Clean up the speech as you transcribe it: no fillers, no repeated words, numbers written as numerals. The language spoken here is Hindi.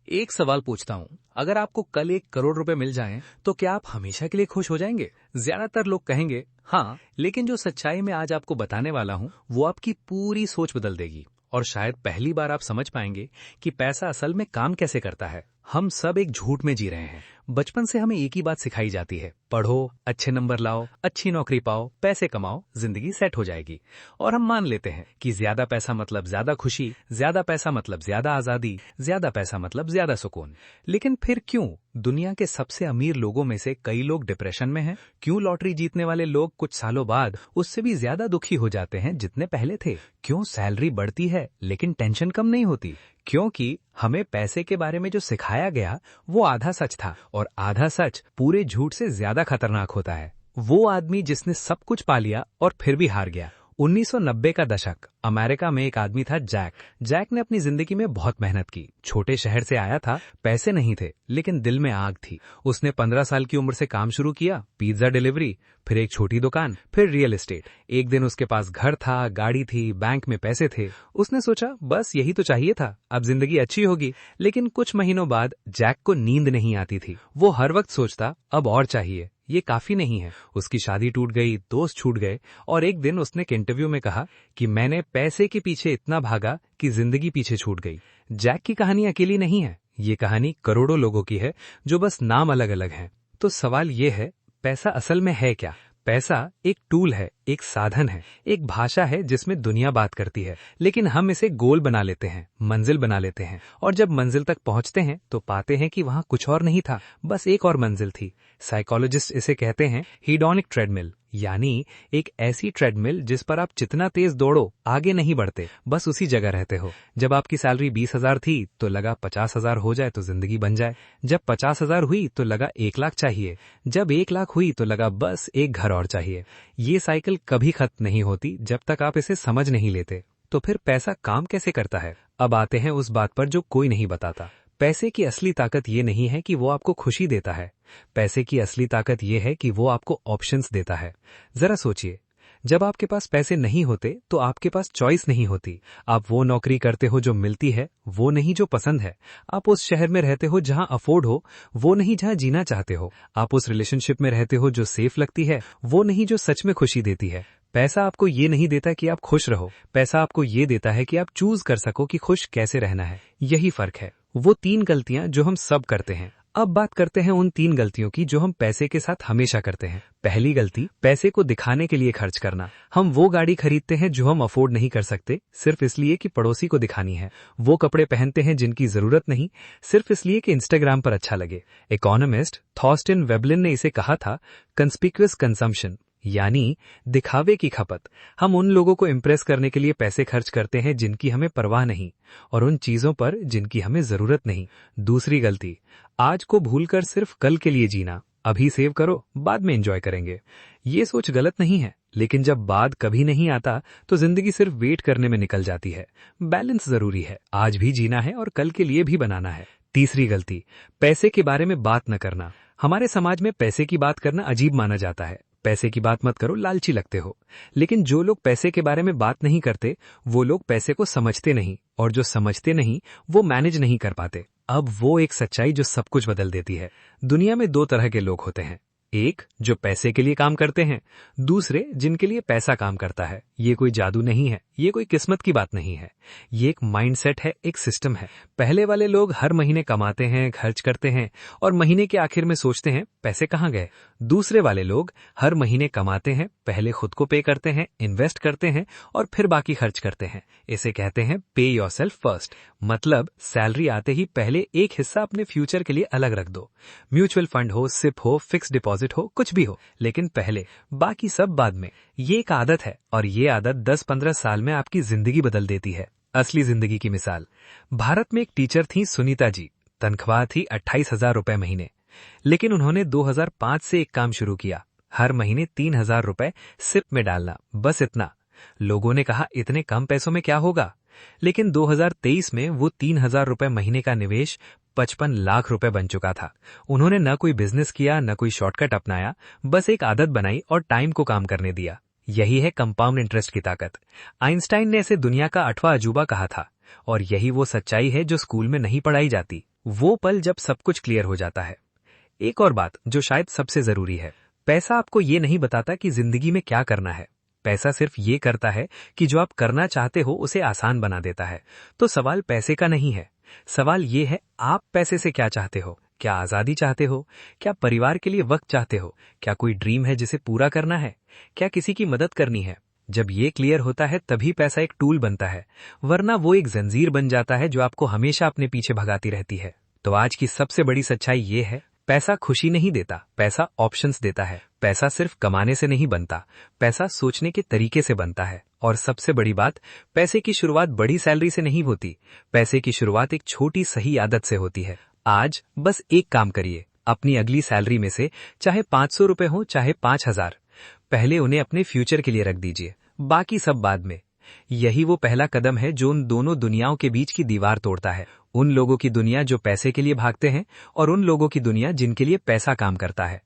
एक सवाल पूछता हूँ, अगर आपको कल 1 करोड़ रुपए मिल जाएं, तो क्या आप हमेशा के लिए खुश हो जाएंगे? ज्यादातर लोग कहेंगे हाँ, लेकिन जो सच्चाई मैं आज आपको बताने वाला हूँ, वो आपकी पूरी सोच बदल देगी। और शायद पहली बार आप समझ पाएंगे कि पैसा असल में काम कैसे करता है। हम सब एक झूठ में जी रहे हैं। बचपन से हमें एक ही बात सिखाई जाती है, पढ़ो, अच्छे नंबर लाओ, अच्छी नौकरी पाओ, पैसे कमाओ, जिंदगी सेट हो जाएगी। और हम मान लेते हैं कि ज्यादा पैसा मतलब ज्यादा खुशी, ज्यादा पैसा मतलब ज्यादा आजादी, ज्यादा पैसा मतलब ज्यादा सुकून। लेकिन फिर क्यों दुनिया के सबसे अमीर लोगों में से कई लोग डिप्रेशन में हैं? क्यों लॉटरी जीतने वाले लोग कुछ सालों बाद उससे भी ज्यादा दुखी हो जाते हैं जितने पहले थे? क्यों सैलरी बढ़ती है लेकिन टेंशन कम नहीं होती? क्योंकि हमें पैसे के बारे में जो सिखाया गया वो आधा सच था, और आधा सच पूरे झूठ से ज्यादा खतरनाक होता है। वो आदमी जिसने सब कुछ पा लिया और फिर भी हार गया। 1990 का दशक, अमेरिका में एक आदमी था जैक। जैक ने अपनी जिंदगी में बहुत मेहनत की। छोटे शहर से आया था, पैसे नहीं थे लेकिन दिल में आग थी। उसने 15 साल की उम्र से काम शुरू किया, पिज्जा डिलीवरी, फिर एक छोटी दुकान, फिर रियल एस्टेट। एक दिन उसके पास घर था, गाड़ी थी, बैंक में पैसे थे। उसने सोचा बस यही तो चाहिए था, अब जिंदगी अच्छी होगी। लेकिन कुछ महीनों बाद जैक को नींद नहीं आती थी। वो हर वक्त सोचता अब और चाहिए, ये काफी नहीं है। उसकी शादी टूट गई, दोस्त छूट गए, और एक दिन उसने एक इंटरव्यू में कहा कि मैंने पैसे के पीछे इतना भागा कि जिंदगी पीछे छूट गई। जैक की कहानी अकेली नहीं है, ये कहानी करोड़ों लोगों की है जो बस नाम अलग अलग हैं। तो सवाल ये है, पैसा असल में है क्या? पैसा एक टूल है, एक साधन है, एक भाषा है जिसमें दुनिया बात करती है। लेकिन हम इसे गोल बना लेते हैं, मंजिल बना लेते हैं, और जब मंजिल तक पहुंचते हैं तो पाते हैं कि वहां कुछ और नहीं था, बस एक और मंजिल थी। साइकोलॉजिस्ट इसे कहते हैं हीडोनिक ट्रेडमिल, यानी एक ऐसी ट्रेडमिल जिस पर आप जितना तेज दौड़ो आगे नहीं बढ़ते, बस उसी जगह रहते हो। जब आपकी सैलरी 20,000 थी तो लगा 50,000 हो जाए तो जिंदगी बन जाए। जब 50,000 हुई तो लगा 1 लाख चाहिए। जब 1 लाख हुई तो लगा बस एक घर और चाहिए। ये साइकिल कभी खत्म नहीं होती जब तक आप इसे समझ नहीं लेते। तो फिर पैसा काम कैसे करता है? अब आते हैं उस बात पर जो कोई नहीं बताता। पैसे की असली ताकत ये नहीं है कि वो आपको खुशी देता है। पैसे की असली ताकत ये है कि वो आपको ऑप्शंस देता है। जरा सोचिए, जब आपके पास पैसे नहीं होते तो आपके पास चॉइस नहीं होती। आप वो नौकरी करते हो जो मिलती है, वो नहीं जो पसंद है। आप उस शहर में रहते हो जहां अफोर्ड हो, वो नहीं जहां जीना चाहते हो। आप उस रिलेशनशिप में रहते हो जो सेफ लगती है, वो नहीं जो सच में खुशी देती है। पैसा आपको ये नहीं देता कि आप खुश रहो, पैसा आपको ये देता है कि आप चूज कर सको कि खुश कैसे रहना है। यही फर्क है। वो 3 गलतियां जो हम सब करते हैं। अब बात करते हैं उन 3 गलतियों की जो हम पैसे के साथ हमेशा करते हैं। पहली गलती, पैसे को दिखाने के लिए खर्च करना। हम वो गाड़ी खरीदते हैं जो हम अफोर्ड नहीं कर सकते, सिर्फ इसलिए कि पड़ोसी को दिखानी है। वो कपड़े पहनते हैं जिनकी जरूरत नहीं, सिर्फ इसलिए कि इंस्टाग्राम पर अच्छा लगे। इकोनॉमिस्ट थॉर्स्टेन वेबलिन ने इसे कहा था कंस्पिक्युअस कंजम्पशन, यानी दिखावे की खपत। हम उन लोगों को इम्प्रेस करने के लिए पैसे खर्च करते हैं जिनकी हमें परवाह नहीं, और उन चीजों पर जिनकी हमें जरूरत नहीं। दूसरी गलती, आज को भूलकर सिर्फ कल के लिए जीना। अभी सेव करो, बाद में एंजॉय करेंगे। ये सोच गलत नहीं है, लेकिन जब बाद कभी नहीं आता तो जिंदगी सिर्फ वेट करने में निकल जाती है। बैलेंस जरूरी है, आज भी जीना है और कल के लिए भी बनाना है। तीसरी गलती, पैसे के बारे में बात न करना। हमारे समाज में पैसे की बात करना अजीब माना जाता है। पैसे की बात मत करो, लालची लगते हो। लेकिन जो लोग पैसे के बारे में बात नहीं करते, वो लोग पैसे को समझते नहीं, और जो समझते नहीं वो मैनेज नहीं कर पाते। अब वो एक सच्चाई जो सब कुछ बदल देती है। दुनिया में 2 तरह के लोग होते हैं, एक जो पैसे के लिए काम करते हैं, दूसरे जिनके लिए पैसा काम करता है। ये कोई जादू नहीं है, ये कोई किस्मत की बात नहीं है, ये एक माइंडसेट है, एक सिस्टम है। पहले वाले लोग हर महीने कमाते हैं, खर्च करते हैं, और महीने के आखिर में सोचते हैं पैसे कहाँ गए। दूसरे वाले लोग हर महीने कमाते हैं, पहले खुद को पे करते हैं, इन्वेस्ट करते हैं, और फिर बाकी खर्च करते हैं। इसे कहते हैं पे योरसेल्फ फर्स्ट। मतलब सैलरी आते ही पहले एक हिस्सा अपने फ्यूचर के लिए अलग रख दो। म्यूचुअल फंड हो, सिप हो, फिक्स डिपॉजिट हो, कुछ भी हो, लेकिन पहले, बाकी सब बाद में। ये एक आदत है, और ये आदत 10-15 साल में आपकी जिंदगी बदल देती है। असली जिंदगी की मिसाल, भारत में एक टीचर थी सुनीता जी। तनख्वाह थी 28,000 रुपए महीने। लेकिन उन्होंने 2005 से एक काम शुरू किया, हर महीने 3,000 रुपए सिप में डालना, बस इतना। लोगों ने कहा इतने कम पैसों में क्या होगा, लेकिन 2023 में वो 3,000 रुपए महीने का निवेश 55 लाख रुपए बन चुका था। उन्होंने न कोई बिजनेस किया, न कोई शॉर्टकट अपनाया, बस एक आदत बनाई और टाइम को काम करने दिया। यही है कंपाउंड इंटरेस्ट की ताकत। आइंस्टाइन ने इसे दुनिया का 8वां अजूबा कहा था, और यही वो सच्चाई है जो स्कूल में नहीं पढ़ाई जाती, वो पल जब सब कुछ क्लियर हो जाता है। एक और बात जो शायद सबसे जरूरी है, पैसा आपको ये नहीं बताता कि जिंदगी में क्या करना है। पैसा सिर्फ ये करता है कि जो आप करना चाहते हो उसे आसान बना देता है। तो सवाल पैसे का नहीं है, सवाल ये है आप पैसे से क्या चाहते हो। क्या आजादी चाहते हो? क्या परिवार के लिए वक्त चाहते हो? क्या कोई ड्रीम है जिसे पूरा करना है? क्या किसी की मदद करनी है? जब ये क्लियर होता है तभी पैसा एक टूल बनता है, वरना वो एक जंजीर बन जाता है जो आपको हमेशा अपने पीछे भगाती रहती है। तो आज की सबसे बड़ी सच्चाई ये है, पैसा खुशी नहीं देता, पैसा ऑप्शंस देता है। पैसा सिर्फ कमाने से नहीं बनता, पैसा सोचने के तरीके से बनता है। और सबसे बड़ी बात, पैसे की शुरुआत बड़ी सैलरी से नहीं होती, पैसे की शुरुआत एक छोटी सही आदत से होती है। आज बस एक काम करिए, अपनी अगली सैलरी में से चाहे 500 रुपए हो चाहे 5000, पहले उन्हें अपने फ्यूचर के लिए रख दीजिए, बाकी सब बाद में। यही वो पहला कदम है जो उन दोनों दुनियाओं के बीच की दीवार तोड़ता है। उन लोगों की दुनिया जो पैसे के लिए भागते हैं और उन लोगों की दुनिया जिनके लिए पैसा काम करता है।